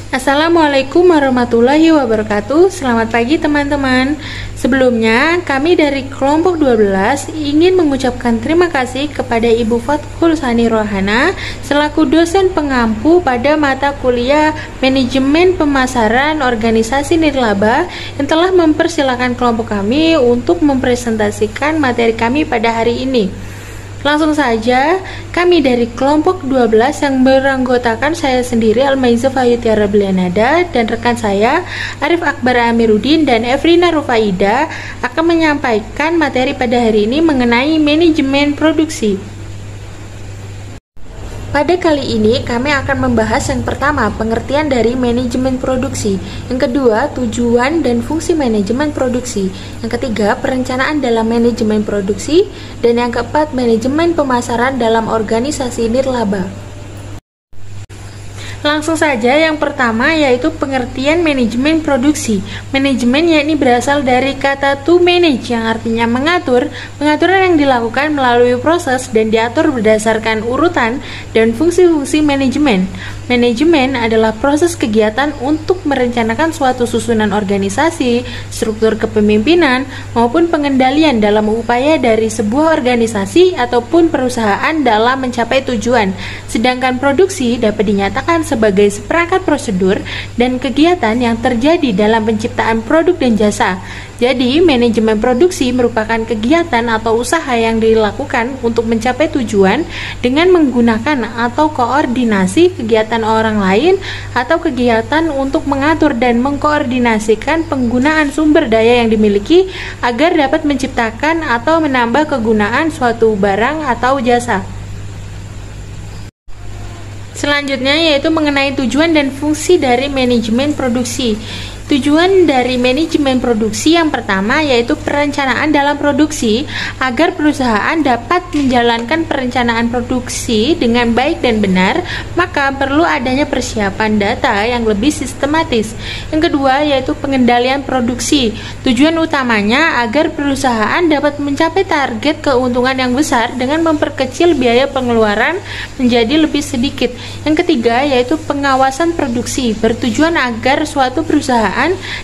Assalamualaikum warahmatullahi wabarakatuh. Selamat pagi teman-teman. Sebelumnya, kami dari kelompok 12 ingin mengucapkan terima kasih kepada Ibu Fathul Sani Rohana selaku dosen pengampu pada mata kuliah Manajemen Pemasaran Organisasi Nirlaba yang telah mempersilahkan kelompok kami untuk mempresentasikan materi kami pada hari ini. Langsung saja, kami dari kelompok 12 yang beranggotakan saya sendiri Almaiza Fayutiara Belianada dan rekan saya Arif Akbar Amiruddin dan Efrina Rufaida akan menyampaikan materi pada hari ini mengenai manajemen produksi. Pada kali ini kami akan membahas yang pertama, pengertian dari manajemen produksi, yang kedua, tujuan dan fungsi manajemen produksi, yang ketiga, perencanaan dalam manajemen produksi, dan yang keempat, manajemen pemasaran dalam organisasi nirlaba. Langsung saja, yang pertama yaitu pengertian manajemen produksi. Manajemen yakni berasal dari kata to manage yang artinya mengatur. Pengaturan yang dilakukan melalui proses dan diatur berdasarkan urutan dan fungsi-fungsi manajemen. Manajemen adalah proses kegiatan untuk merencanakan suatu susunan organisasi, struktur kepemimpinan, maupun pengendalian dalam upaya dari sebuah organisasi ataupun perusahaan dalam mencapai tujuan. Sedangkan produksi dapat dinyatakan sebagai seperangkat prosedur dan kegiatan yang terjadi dalam penciptaan produk dan jasa. Jadi, manajemen produksi merupakan kegiatan atau usaha yang dilakukan untuk mencapai tujuan dengan menggunakan atau koordinasi kegiatan orang lain atau kegiatan untuk mengatur dan mengkoordinasikan penggunaan sumber daya yang dimiliki agar dapat menciptakan atau menambah kegunaan suatu barang atau jasa. Selanjutnya yaitu mengenai tujuan dan fungsi dari manajemen produksi. Tujuan dari manajemen produksi yang pertama yaitu perencanaan dalam produksi agar perusahaan dapat menjalankan perencanaan produksi dengan baik dan benar, maka perlu adanya persiapan data yang lebih sistematis. Yang kedua yaitu pengendalian produksi. Tujuan utamanya agar perusahaan dapat mencapai target keuntungan yang besar dengan memperkecil biaya pengeluaran menjadi lebih sedikit. Yang ketiga yaitu pengawasan produksi, bertujuan agar suatu perusahaan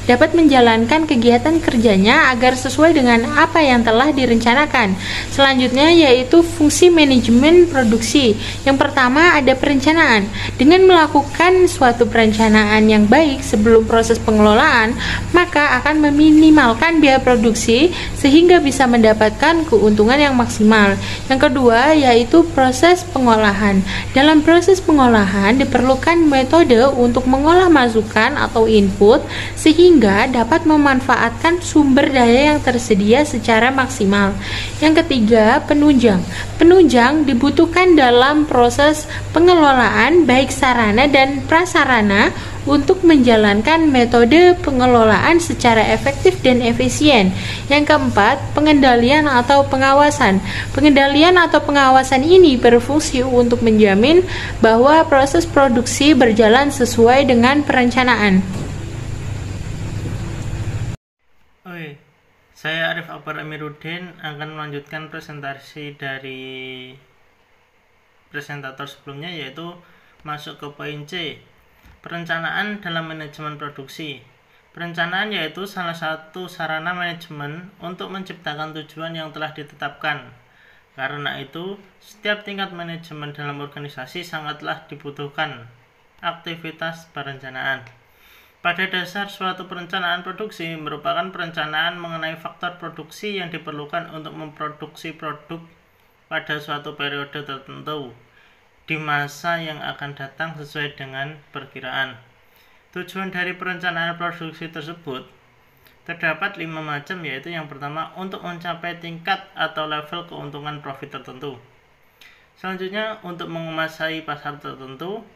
dapat menjalankan kegiatan kerjanya agar sesuai dengan apa yang telah direncanakan. Selanjutnya yaitu fungsi manajemen produksi. Yang pertama ada perencanaan. Dengan melakukan suatu perencanaan yang baik sebelum proses pengelolaan, maka akan meminimalkan biaya produksi sehingga bisa mendapatkan keuntungan yang maksimal. Yang kedua yaitu proses pengolahan. Dalam proses pengolahan diperlukan metode untuk mengolah masukan atau input sehingga dapat memanfaatkan sumber daya yang tersedia secara maksimal. Yang ketiga, penunjang. Penunjang dibutuhkan dalam proses pengelolaan baik sarana dan prasarana untuk menjalankan metode pengelolaan secara efektif dan efisien. Yang keempat, pengendalian atau pengawasan. Pengendalian atau pengawasan ini berfungsi untuk menjamin bahwa proses produksi berjalan sesuai dengan perencanaan. Saya Arif Akbar Amiruddin akan melanjutkan presentasi dari presentator sebelumnya, yaitu masuk ke poin C, perencanaan dalam manajemen produksi. Perencanaan yaitu salah satu sarana manajemen untuk menciptakan tujuan yang telah ditetapkan. Karena itu, setiap tingkat manajemen dalam organisasi sangatlah dibutuhkan aktivitas perencanaan. Pada dasar suatu perencanaan produksi merupakan perencanaan mengenai faktor produksi yang diperlukan untuk memproduksi produk pada suatu periode tertentu di masa yang akan datang sesuai dengan perkiraan. Tujuan dari perencanaan produksi tersebut terdapat 5 macam, yaitu yang pertama untuk mencapai tingkat atau level keuntungan profit tertentu. Selanjutnya untuk menguasai pasar tertentu.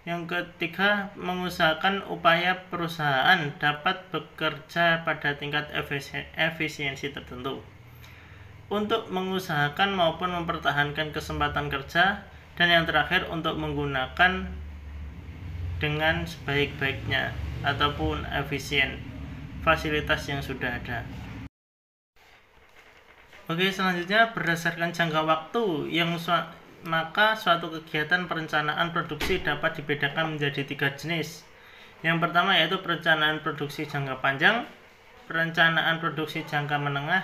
Yang ketiga, mengusahakan upaya perusahaan dapat bekerja pada tingkat efisiensi tertentu. Untuk mengusahakan maupun mempertahankan kesempatan kerja. Dan yang terakhir, untuk menggunakan dengan sebaik-baiknya ataupun efisien fasilitas yang sudah ada. Oke, selanjutnya berdasarkan jangka waktu yang maka suatu kegiatan perencanaan produksi dapat dibedakan menjadi 3 jenis, Yang pertama yaitu perencanaan produksi jangka panjang, perencanaan produksi jangka menengah,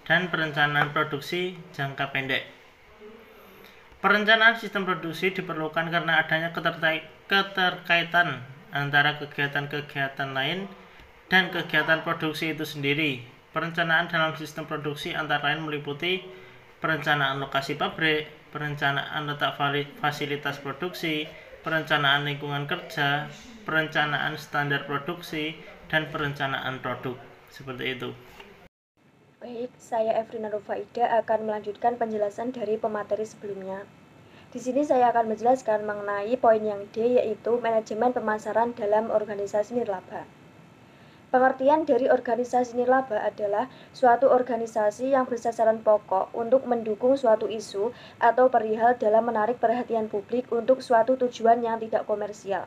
dan perencanaan produksi jangka pendek. Perencanaan sistem produksi diperlukan karena adanya keterkaitan antara kegiatan-kegiatan lain dan kegiatan produksi itu sendiri. Perencanaan dalam sistem produksi antara lain meliputi perencanaan lokasi pabrik, perencanaan letak fasilitas produksi, perencanaan lingkungan kerja, perencanaan standar produksi, dan perencanaan produk. Seperti itu. Baik, saya Efrina Rufaida akan melanjutkan penjelasan dari pemateri sebelumnya. Di sini saya akan menjelaskan mengenai poin yang D, yaitu manajemen pemasaran dalam organisasi nirlaba. Pengertian dari organisasi nirlaba adalah suatu organisasi yang bersasaran pokok untuk mendukung suatu isu atau perihal dalam menarik perhatian publik untuk suatu tujuan yang tidak komersial.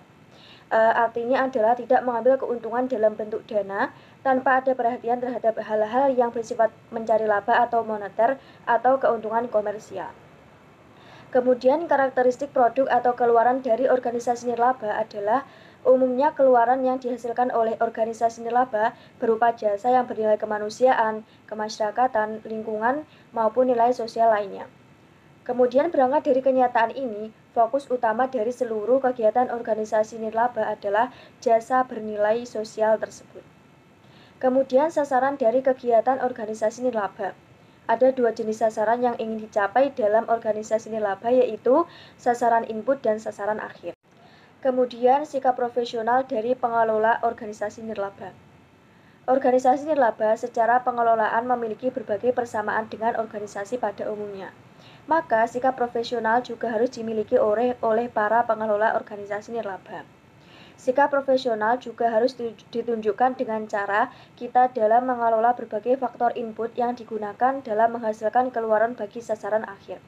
Artinya adalah tidak mengambil keuntungan dalam bentuk dana tanpa ada perhatian terhadap hal-hal yang bersifat mencari laba atau moneter atau keuntungan komersial. Kemudian karakteristik produk atau keluaran dari organisasi nirlaba adalah umumnya keluaran yang dihasilkan oleh organisasi nirlaba berupa jasa yang bernilai kemanusiaan, kemasyarakatan, lingkungan, maupun nilai sosial lainnya. Kemudian berangkat dari kenyataan ini, fokus utama dari seluruh kegiatan organisasi nirlaba adalah jasa bernilai sosial tersebut. Kemudian sasaran dari kegiatan organisasi nirlaba. Ada dua jenis sasaran yang ingin dicapai dalam organisasi nirlaba, yaitu sasaran input dan sasaran akhir. Kemudian sikap profesional dari pengelola organisasi nirlaba. Organisasi nirlaba secara pengelolaan memiliki berbagai persamaan dengan organisasi pada umumnya. Maka sikap profesional juga harus dimiliki oleh para pengelola organisasi nirlaba. Sikap profesional juga harus ditunjukkan dengan cara kita dalam mengelola berbagai faktor input yang digunakan dalam menghasilkan keluaran bagi sasaran akhir.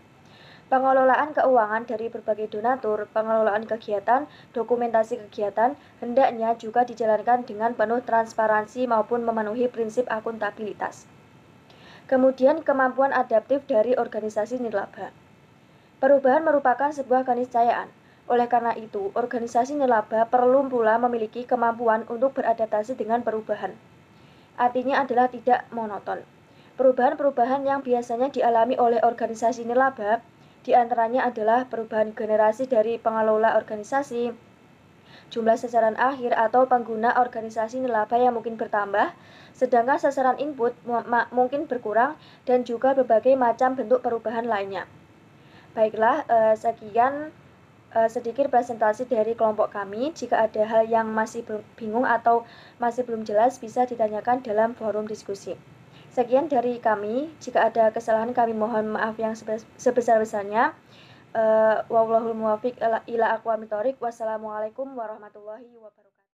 Pengelolaan keuangan dari berbagai donatur, pengelolaan kegiatan, dokumentasi kegiatan, hendaknya juga dijalankan dengan penuh transparansi maupun memenuhi prinsip akuntabilitas. Kemudian kemampuan adaptif dari organisasi nirlaba. Perubahan merupakan sebuah keniscayaan. Oleh karena itu, organisasi nirlaba perlu pula memiliki kemampuan untuk beradaptasi dengan perubahan. Artinya adalah tidak monoton. Perubahan-perubahan yang biasanya dialami oleh organisasi nirlaba diantaranya adalah perubahan generasi dari pengelola organisasi, jumlah sasaran akhir atau pengguna organisasi nirlaba yang mungkin bertambah, sedangkan sasaran input mungkin berkurang, dan juga berbagai macam bentuk perubahan lainnya. Baiklah, sekian sedikit presentasi dari kelompok kami. Jika ada hal yang masih bingung atau masih belum jelas, bisa ditanyakan dalam forum diskusi. Sekian dari kami. Jika ada kesalahan, kami mohon maaf yang sebesar-besarnya. Wallahul muwaffiq ila aqwamit thoriq. Wassalamualaikum warahmatullahi wabarakatuh.